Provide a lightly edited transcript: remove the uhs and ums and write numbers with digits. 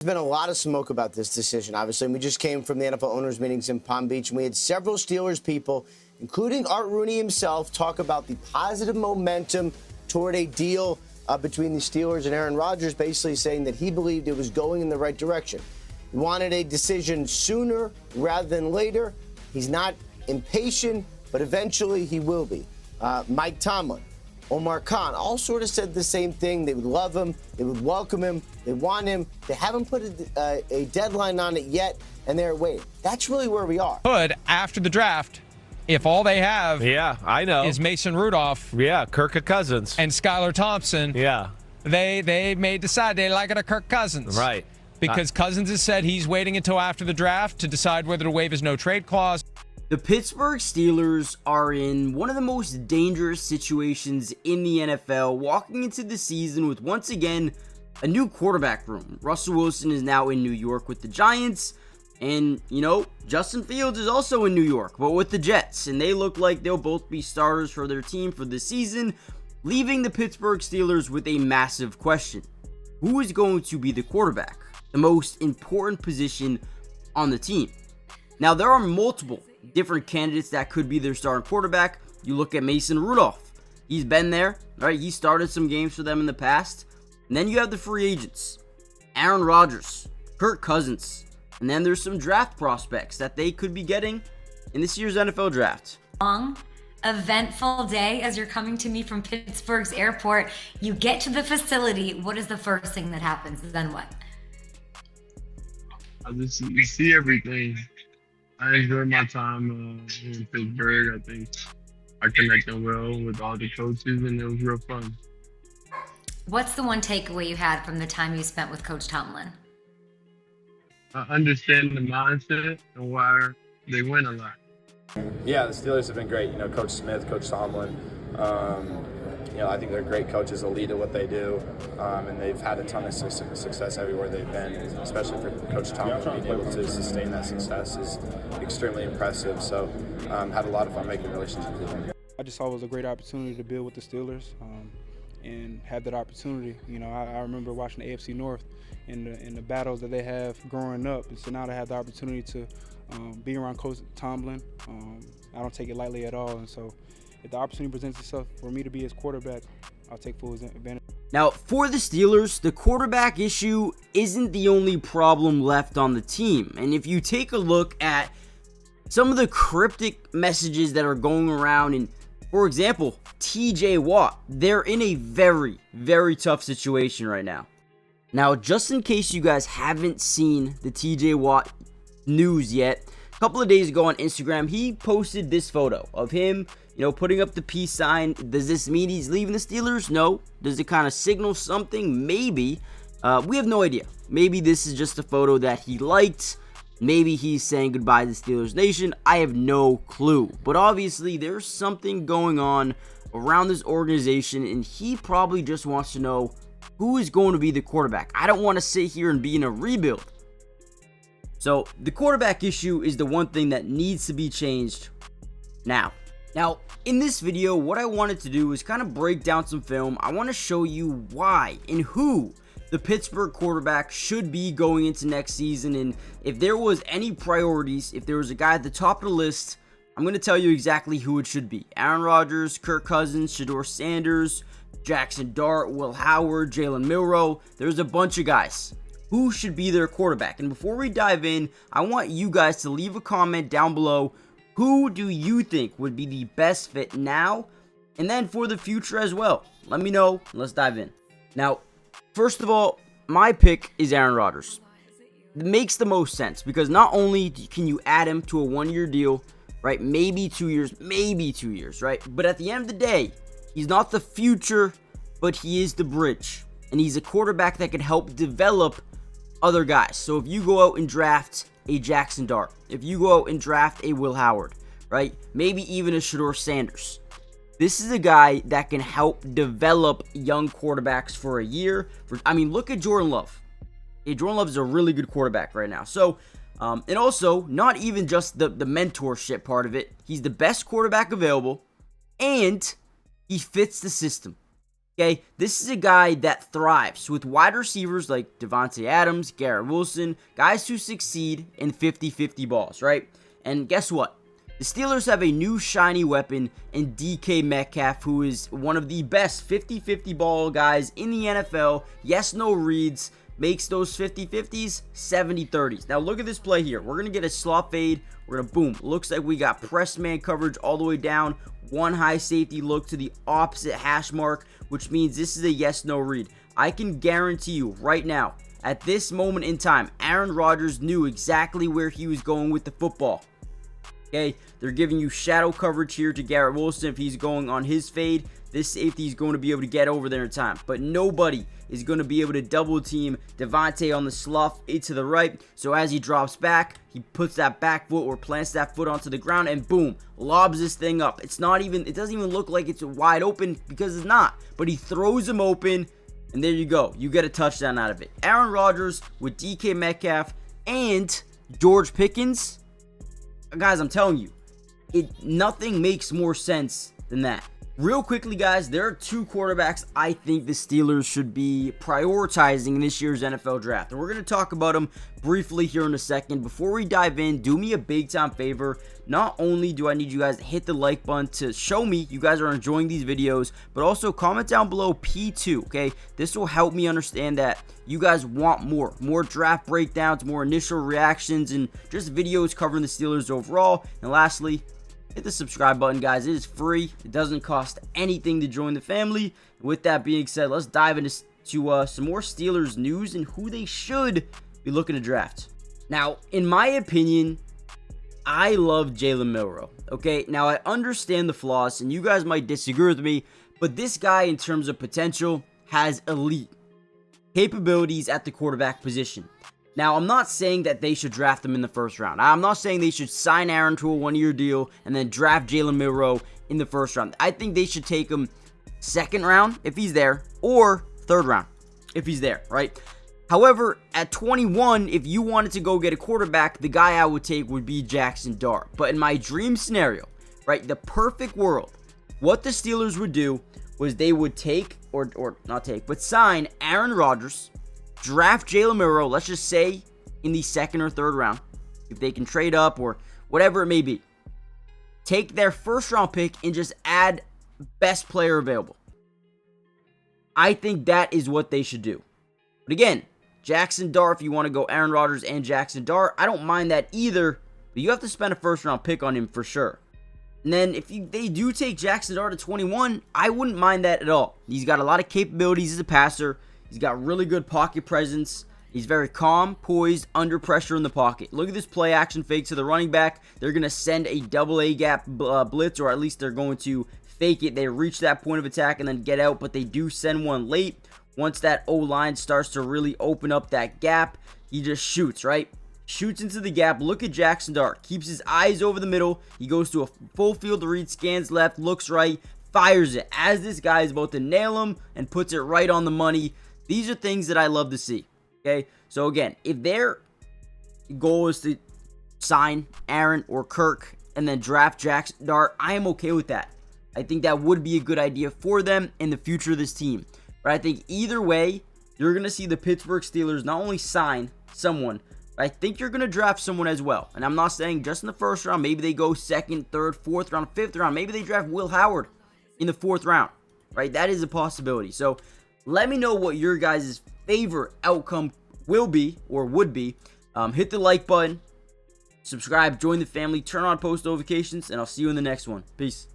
There's been a lot of smoke about this decision, obviously, and we just came from the NFL owners' meetings in Palm Beach, and we had several Steelers people, including Art Rooney himself, talk about the positive momentum toward a deal between the Steelers and Aaron Rodgers, basically saying that he believed it was going in the right direction. He wanted a decision sooner rather than later. He's not impatient, but eventually he will be. Mike Tomlin, Omar Khan, all sort of said the same thing. They would love him. They would welcome him. They want him. They haven't put a deadline on it yet, and they're waiting. That's really where we are. Could, after the draft, if all they have is Mason Rudolph. Kirk Cousins. And Skylar Thompson. They may decide they like it to Kirk Cousins. Right. Because Cousins has said he's waiting until after the draft to decide whether to waive his no-trade clause. The Pittsburgh Steelers are in one of the most dangerous situations in the NFL, walking into the season with, once again, a new quarterback room. Russell Wilson is now in New York with the Giants, and, Justin Fields is also in New York, but with the Jets, and they look like they'll both be starters for their team for this season, leaving the Pittsburgh Steelers with a massive question. Who is going to be the quarterback? The most important position on the team. Now, there are multiple different candidates that could be their starting quarterback. You look at Mason Rudolph. He's been there, right? He started some games for them in the past. And then you have the free agents. Aaron Rodgers, Kirk Cousins. And then there's some draft prospects that they could be getting in this year's NFL draft. Long, eventful day as you're coming to me from Pittsburgh's airport. You get to the facility. What is the first thing that happens? Then what? You see everything. I enjoyed my time in Pittsburgh. I think I connected well with all the coaches, and it was real fun. What's the one takeaway you had from the time you spent with Coach Tomlin? I understand the mindset and why they win a lot. Yeah, the Steelers have been great. Coach Smith, Coach Tomlin. I think they're great coaches. They'll lead to what they do, and they've had a ton of success everywhere they've been, especially for Coach Tomlin. Being able to sustain that success is extremely impressive. So had a lot of fun making relationships with him. I just thought it was a great opportunity to build with the Steelers and have that opportunity. I remember watching the AFC North and the battles that they have growing up, and so now to have the opportunity to be around Coach Tomlin, I don't take it lightly at all. And so if the opportunity presents itself for me to be his quarterback, I'll take full advantage. Now, for the Steelers, the quarterback issue isn't the only problem left on the team. And if you take a look at some of the cryptic messages that are going around, and for example, TJ Watt, they're in a very, very tough situation right now. Now, just in case you guys haven't seen the TJ Watt news yet, a couple of days ago on Instagram, he posted this photo of him, putting up the peace sign. Does this mean he's leaving the Steelers? No. Does it kind of signal something? Maybe. We have no idea. Maybe this is just a photo that he liked. Maybe he's saying goodbye to the Steelers Nation. I have no clue. But obviously, there's something going on around this organization, and he probably just wants to know who is going to be the quarterback. I don't want to sit here and be in a rebuild. So, the quarterback issue is the one thing that needs to be changed now. Now, in this video, what I wanted to do is kind of break down some film. I want to show you why and who the Pittsburgh quarterback should be going into next season. And if there was any priorities, if there was a guy at the top of the list, I'm going to tell you exactly who it should be. Aaron Rodgers, Kirk Cousins, Shedeur Sanders, Jackson Dart, Will Howard, Jalen Milroe. There's a bunch of guys. Who should be their quarterback? And before we dive in, I want you guys to leave a comment down below. Who do you think would be the best fit now and then for the future as well? Let me know. Let's dive in. Now, first of all, my pick is Aaron Rodgers. It makes the most sense because not only can you add him to a one-year deal, right? Maybe 2 years, right? But at the end of the day, he's not the future, but he is the bridge. And he's a quarterback that can help develop other guys. So if you go out and draft a Jackson Dart, if you go out and draft a Will Howard, right? Maybe even a Shedeur Sanders. This is a guy that can help develop young quarterbacks for a year. Look at Jordan Love. Jordan Love is a really good quarterback right now. So, and also, not even just the mentorship part of it. He's the best quarterback available, and he fits the system. Okay, this is a guy that thrives with wide receivers like Devontae Adams, Garrett Wilson, guys who succeed in 50-50 balls, right? And guess what? The Steelers have a new shiny weapon in DK Metcalf, who is one of the best 50-50 ball guys in the NFL. Yes, no reads, makes those 50-50s 70-30s. Now look at this play here. We're going to get a slot fade. We're going to boom. Looks like we got press man coverage all the way down. One high safety look to the opposite hash mark, which means this is a yes, no read. I can guarantee you right now, at this moment in time, Aaron Rodgers knew exactly where he was going with the football. Okay, they're giving you shadow coverage here to Garrett Wilson. If he's going on his fade, this safety is going to be able to get over there in time. But nobody is going to be able to double team Devontae on the slot to the right. So as he drops back, he puts that back foot or plants that foot onto the ground and boom, lobs this thing up. It doesn't even look like it's wide open because it's not. But he throws him open and there you go. You get a touchdown out of it. Aaron Rodgers with DK Metcalf and George Pickens. Guys, I'm telling you, nothing makes more sense than that. Real quickly, guys, there are two quarterbacks I think the Steelers should be prioritizing in this year's NFL draft. And we're going to talk about them briefly here in a second. Before we dive in, do me a big time favor. Not only do I need you guys to hit the like button to show me you guys are enjoying these videos, but also comment down below P2, okay? This will help me understand that you guys want more draft breakdowns, more initial reactions, and just videos covering the Steelers overall. And lastly, hit the subscribe button, guys. It is free. It doesn't cost anything to join the family. With that being said, let's dive into some more Steelers news and who they should be looking to draft. Now, in my opinion, I love Jalen Milroe. Okay, now I understand the flaws, and you guys might disagree with me, but this guy, in terms of potential, has elite capabilities at the quarterback position. Now, I'm not saying that they should draft him in the first round. I'm not saying they should sign Aaron to a one-year deal and then draft Jalen Milroe in the first round. I think they should take him second round if he's there, or third round if he's there, right? However, at 21, if you wanted to go get a quarterback, the guy I would take would be Jackson Dart. But in my dream scenario, right, the perfect world, what the Steelers would do was they would take, or not take, but sign Aaron Rodgers, draft Jalen Milroe, let's just say in the second or third round, if they can trade up or whatever it may be. Take their first round pick and just add best player available. I think that is what they should do. But again, Jackson Dart, if you want to go Aaron Rodgers and Jackson Dart, I don't mind that either, but you have to spend a first round pick on him for sure. And then if they do take Jackson Dart at 21, I wouldn't mind that at all. He's got a lot of capabilities as a passer. He's got really good pocket presence. He's very calm, poised, under pressure in the pocket. Look at this play action fake to the running back. They're going to send a double A gap blitz, or at least they're going to fake it. They reach that point of attack and then get out, but they do send one late. Once that O-line starts to really open up that gap, he just shoots, right? Shoots into the gap. Look at Jackson Dart. Keeps his eyes over the middle. He goes to a full field read, scans left, looks right, fires it as this guy is about to nail him and puts it right on the money. These are things that I love to see, okay? So again, if their goal is to sign Aaron or Kirk and then draft Jackson Dart, I am okay with that. I think that would be a good idea for them in the future of this team. But I think either way, you're going to see the Pittsburgh Steelers not only sign someone, but I think you're going to draft someone as well. And I'm not saying just in the first round. Maybe they go second, third, fourth round, fifth round. Maybe they draft Will Howard in the fourth round, right? That is a possibility. So let me know what your guys' favorite outcome will be or would be. Hit the like button, subscribe, join the family, turn on post notifications, and I'll see you in the next one. Peace.